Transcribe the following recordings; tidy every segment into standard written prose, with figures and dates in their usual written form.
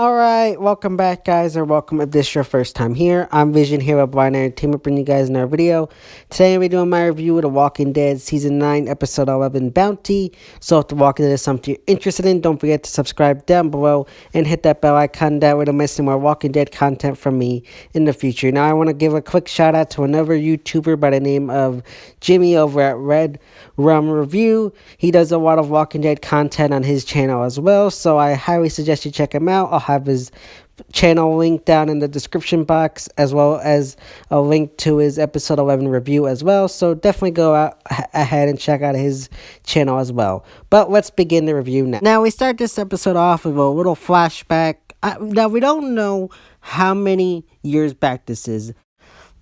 Alright, welcome back guys, or welcome if this is your first time here. I'm Vision here with Blind Entertainment, bringing you guys another video. Today I'll be doing my review of The Walking Dead Season 9, Episode 11, Bounty. So if The Walking Dead is something you're interested in, don't forget to subscribe down below and hit that bell icon. That way don't miss any more Walking Dead content from me in the future. Now I want to give a quick shout out to another YouTuber by the name of Jimmy over at RedRum Review. He does a lot of Walking Dead content on his channel as well, so I highly suggest you check him out. I'll have his channel link down in the description box, as well as a link to his episode 11 review as well, so definitely go out ahead and check out his channel as well. But let's begin the review now. Now we start this episode off with a little flashback. Now we don't know how many years back this is,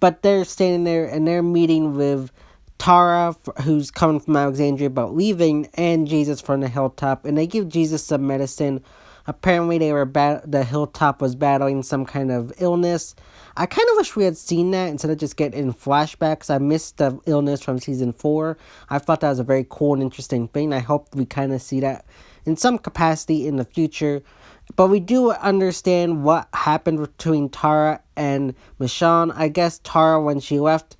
but they're standing there and they're meeting with Tara, who's coming from Alexandria about leaving, and Jesus from the hilltop, and they give Jesus some medicine. Apparently, the hilltop was battling some kind of illness. I kind of wish we had seen that instead of just getting flashbacks. I missed the illness from season 4. I thought that was a very cool and interesting thing. I hope we kind of see that in some capacity in the future. But we do understand what happened between Tara and Michonne. I guess Tara, when she left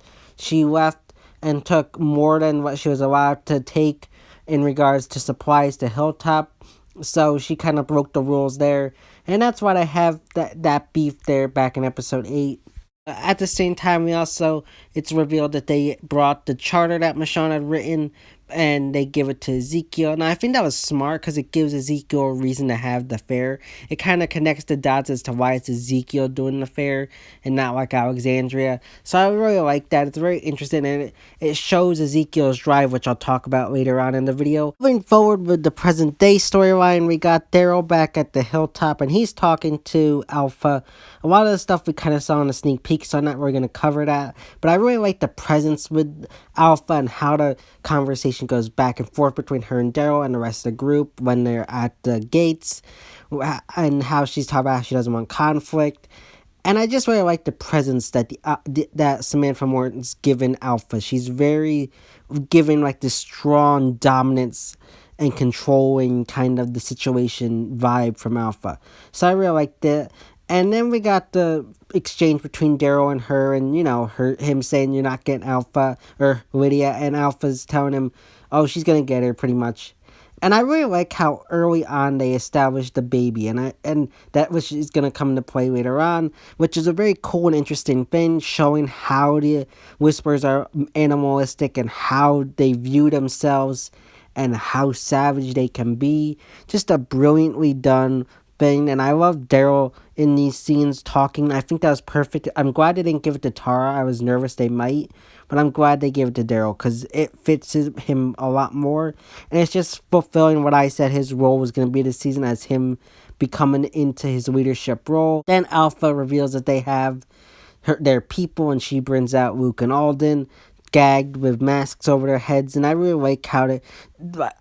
and took more than what she was allowed to take in regards to supplies to Hilltop. So she kind of broke the rules there. And that's why I have that beef there back in episode 8. At the same time, it's revealed that they brought the charter that Michonne had written, and they give it to Ezekiel. Now, I think that was smart because it gives Ezekiel a reason to have the fair. It kind of connects the dots as to why it's Ezekiel doing the fair and not like Alexandria. So I really like that. It's very interesting, and it shows Ezekiel's drive, which I'll talk about later on in the video. Moving forward with the present day storyline, we got Daryl back at the hilltop, and he's talking to Alpha. A lot of the stuff we kind of saw in a sneak peek, so I'm not really going to cover that. But I really like the presence with Alpha and how the conversation goes back and forth between her and Daryl and the rest of the group when they're at the gates, and how she's talking about how she doesn't want conflict. And I just really like the presence that that Samantha Morton's given Alpha. She's very giving like this strong dominance and controlling kind of the situation vibe from Alpha. So I really like that. And then we got the exchange between Daryl and her, and him saying you're not getting Alpha, or Lydia, and Alpha's telling him, oh, she's gonna get her pretty much. And I really like how early on they established the baby, and that which is gonna come into play later on, which is a very cool and interesting thing, showing how the Whisperers are animalistic and how they view themselves and how savage they can be. Just a brilliantly done thing, and I love Daryl in these scenes talking. I think that was perfect. I'm glad they didn't give it to Tara. I was nervous they might, but I'm glad they gave it to Daryl because it fits him a lot more, and it's just fulfilling what I said his role was going to be this season, as him becoming into his leadership role. Then Alpha reveals that they have their people, and she brings out Luke and Alden gagged with masks over their heads, and I really like how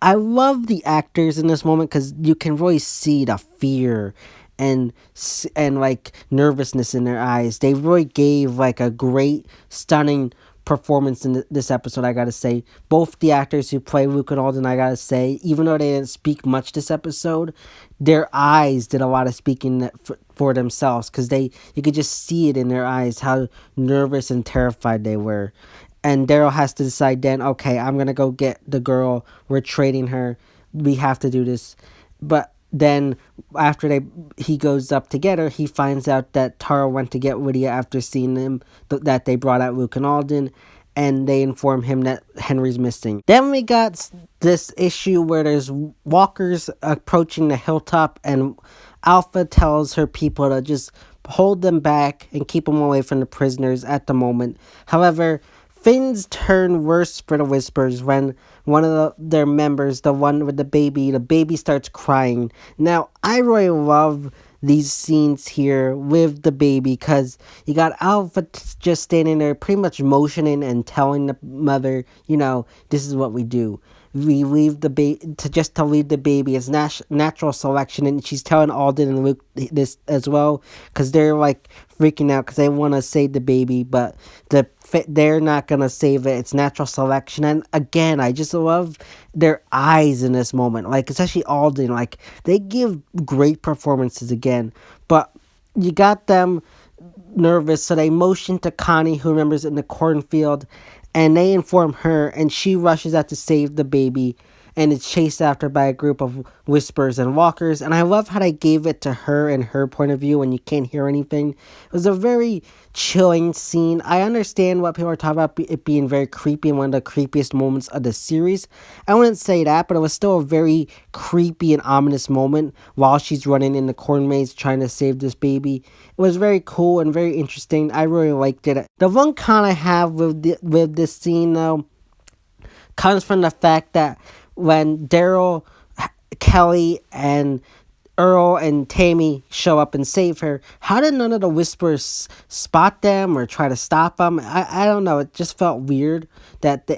I love the actors in this moment because you can really see the fear and like nervousness in their eyes. They really gave like a great, stunning performance in this episode, I gotta say. Both the actors who play Luke and Alden, I gotta say, even though they didn't speak much this episode, their eyes did a lot of speaking for themselves, because you could just see it in their eyes how nervous and terrified they were. And Daryl has to decide then, okay, I'm going to go get the girl. We're trading her. We have to do this. But then after he goes up to get her, he finds out that Tara went to get Lydia after seeing them, that they brought out Luke and Alden, and they inform him that Henry's missing. Then we got this issue where there's walkers approaching the hilltop, and Alpha tells her people to just hold them back and keep them away from the prisoners at the moment. However, things turn worse for the Whispers when one of their members, the one with the baby starts crying. Now, I really love these scenes here with the baby, because you got Alpha just standing there pretty much motioning and telling the mother, this is what we do. we leave the baby to leave the baby as natural selection, and she's telling Alden and Luke this as well because they're like freaking out because they want to save the baby, but they're not gonna save it. It's natural selection, and again, I just love their eyes in this moment, like especially Alden. Like they give great performances again, but you got them nervous, so they motion to Connie, who remembers in the cornfield, and they inform her, and she rushes out to save the baby, and is chased after by a group of whispers and walkers. And I love how they gave it to her and her point of view when you can't hear anything. It was a very chilling scene. I understand what people are talking about it being very creepy and one of the creepiest moments of the series. I wouldn't say that, but it was still a very creepy and ominous moment while she's running in the corn maze trying to save this baby. It was very cool and very interesting. I really liked it. The one con I have with this scene though comes from the fact that when Daryl, Kelly, and Earl and Tammy show up and save her, how did none of the Whisperers spot them or try to stop them? I don't know. It just felt weird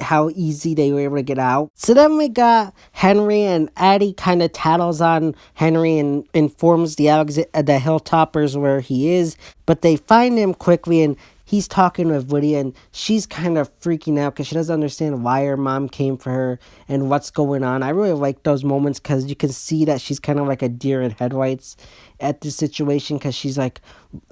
how easy they were able to get out. So then we got Henry, and Addie kind of tattles on Henry and informs the Hilltoppers where he is, but they find him quickly, and he's talking with Lydia, and she's kind of freaking out because she doesn't understand why her mom came for her and what's going on. I really like those moments because you can see that she's kind of like a deer in headlights at this situation because she's like,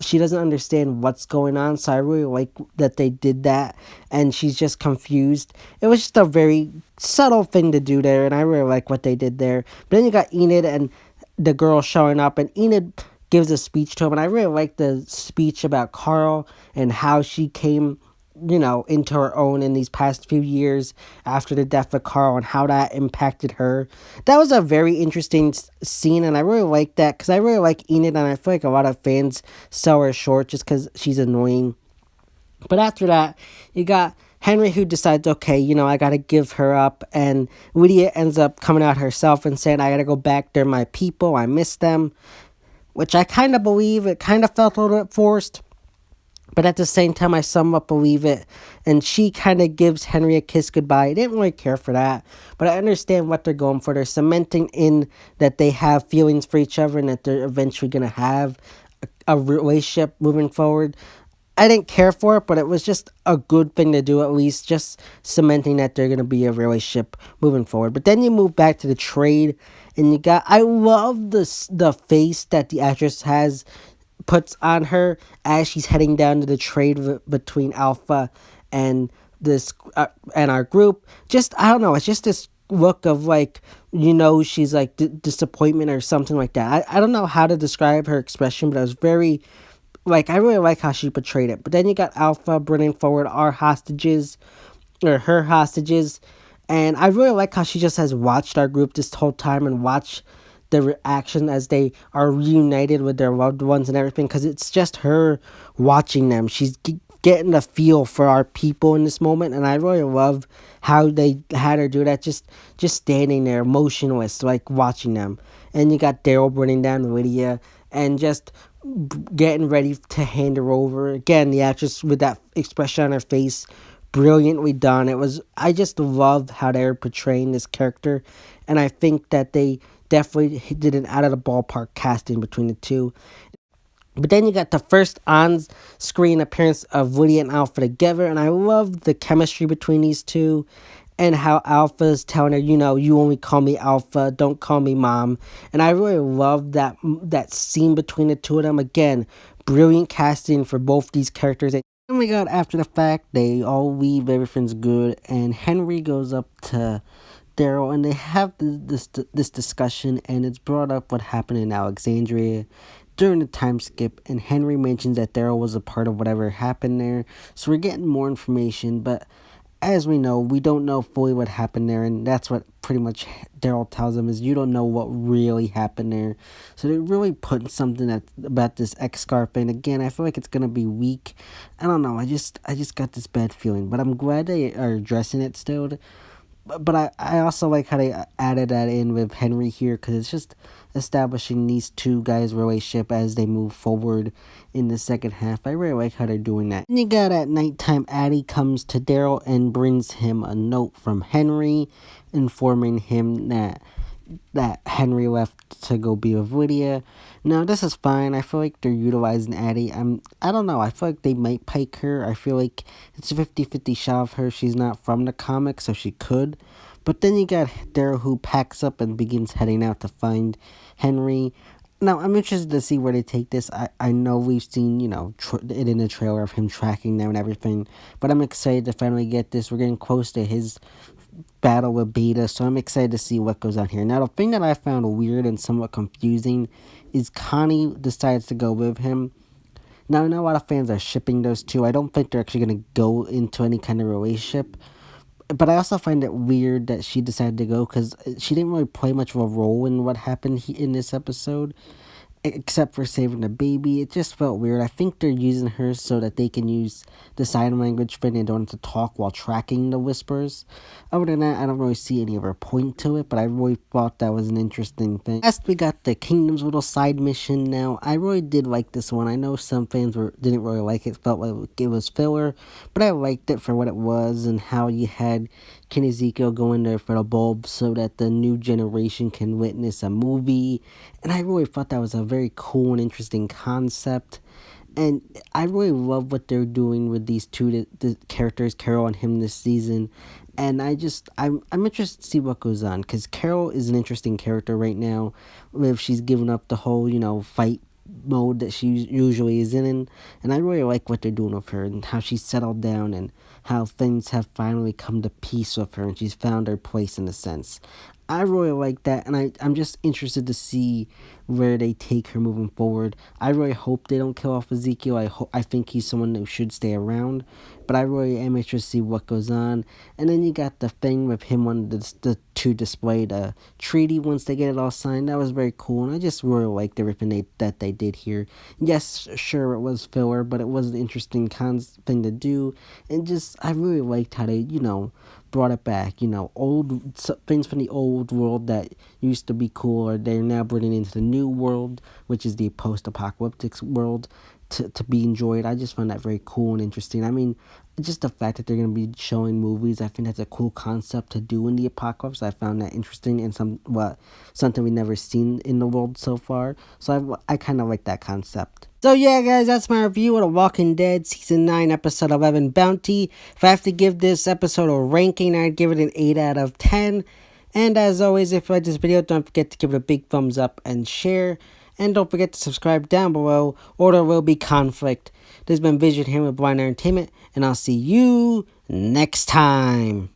she doesn't understand what's going on. So I really like that they did that, and she's just confused. It was just a very subtle thing to do there, and I really like what they did there. But then you got Enid and the girl showing up, and Enid gives a speech to him, and I really like the speech about Carl and how she came, into her own in these past few years after the death of Carl and how that impacted her. That was a very interesting scene, and I really like that because I really like Enid, and I feel like a lot of fans sell her short just because she's annoying. But after that, you got Henry, who decides, okay, I gotta give her up, and Lydia ends up coming out herself and saying, I gotta go back, they're my people, I miss them, which I kind of believe. It kind of felt a little bit forced, but at the same time, I somewhat believe it. And she kind of gives Henry a kiss goodbye. I didn't really care for that, but I understand what they're going for. They're cementing in that they have feelings for each other and that they're eventually going to have a relationship moving forward. I didn't care for it, but it was just a good thing to do, at least just cementing that they're going to be a relationship moving forward. But then you move back to the trade, and I love the face that the actress puts on her as she's heading down to the trade between Alpha and and our group. Just, I don't know, it's just this look of like, she's like disappointment or something like that. I don't know how to describe her expression, but it was very, like, I really like how she portrayed it. But then you got Alpha bringing forward her hostages, and I really like how she just has watched our group this whole time and watched the reaction as they are reunited with their loved ones and everything, because it's just her watching them. She's getting the feel for our people in this moment, and I really love how they had her do that, just standing there motionless, like watching them. And you got Daryl bringing down Lydia and just getting ready to hand her over. Again, the actress with that expression on her face, brilliantly done. I just love how they're portraying this character, and I think that they definitely did an out of the ballpark casting between the two. But then you got the first on-screen appearance of Woody and Alpha together, and I love the chemistry between these two, and how Alpha's telling her, you only call me Alpha, don't call me Mom. And I really love that scene between the two of them. Again, brilliant casting for both these characters. And we got after the fact, they all leave, everything's good, and Henry goes up to Daryl, and they have this discussion, and it's brought up what happened in Alexandria during the time skip, and Henry mentions that Daryl was a part of whatever happened there. So we're getting more information, but as we know, we don't know fully what happened there, and that's what pretty much Daryl tells him, is you don't know what really happened there. So they're really putting something about this X-Scarf, and again, I feel like it's gonna be weak. I don't know, I just got this bad feeling, but I'm glad they are addressing it still. But I also like how they added that in with Henry here, because it's just establishing these two guys' relationship as they move forward in the second half. I really like how they're doing that. And you got at nighttime, Addie comes to Daryl and brings him a note from Henry informing him that Henry left to go be with Lydia. Now, this is fine. I feel like they're utilizing Addie. I don't know. I feel like they might pike her. I feel like it's a 50-50 shot of her. She's not from the comics, so she could. But then you got Daryl, who packs up and begins heading out to find Henry. Now, I'm interested to see where they take this. I know we've seen, it in the trailer of him tracking them and everything. But I'm excited to finally get this. We're getting close to his battle with Beta, so I'm excited to see what goes on here. Now, the thing that I found weird and somewhat confusing is Connie decides to go with him. Now, I know a lot of fans are shipping those two. I don't think they're actually going to go into any kind of relationship. But I also find it weird that she decided to go, because she didn't really play much of a role in what happened in this episode, except for saving the baby. It just felt weird. I think they're using her so that they can use the sign language when they don't have to talk while tracking the whispers. Other than that, I don't really see any other point to it, but I really thought that was an interesting thing. Last, we got the Kingdom's little side mission. Now, I really did like this one. I know some fans didn't really like it, felt like it was filler, but I liked it for what it was and how you had Ken Ezekiel go in there for the bulb so that the new generation can witness a movie. And I really thought that was a very cool and interesting concept. And I really love what they're doing with these two the characters, Carol and him, this season. And I'm interested to see what goes on, because Carol is an interesting character right now. If she's given up the whole, fight mode that she usually is in, and I really like what they're doing with her and how she's settled down and how things have finally come to peace with her and she's found her place in a sense. I really like that, and I'm just interested to see where they take her moving forward. I really hope they don't kill off Ezekiel. I think he's someone who should stay around, but I really am interested to see what goes on. And then you got the thing with him wanting to display the treaty once they get it all signed. That was very cool, and I just really liked everything that they did here. Yes, sure, it was filler, but it was an interesting thing to do, and just I really liked how they, brought it back. Old things from the old world that used to be cool, or they're now bringing into the new world, which is the post-apocalyptic world, to be enjoyed. I just found that very cool and interesting. I mean, just the fact that they're going to be showing movies, I think that's a cool concept to do in the apocalypse. I found that interesting and something we've never seen in the world so far. So I kind of like that concept. So yeah, guys, that's my review of The Walking Dead Season 9, Episode 11, Bounty. If I have to give this episode a ranking, I'd give it an 8 out of 10. And as always, if you like this video, don't forget to give it a big thumbs up and share. And don't forget to subscribe down below, or there will be conflict. This has been Vision here with Blind Entertainment, and I'll see you next time.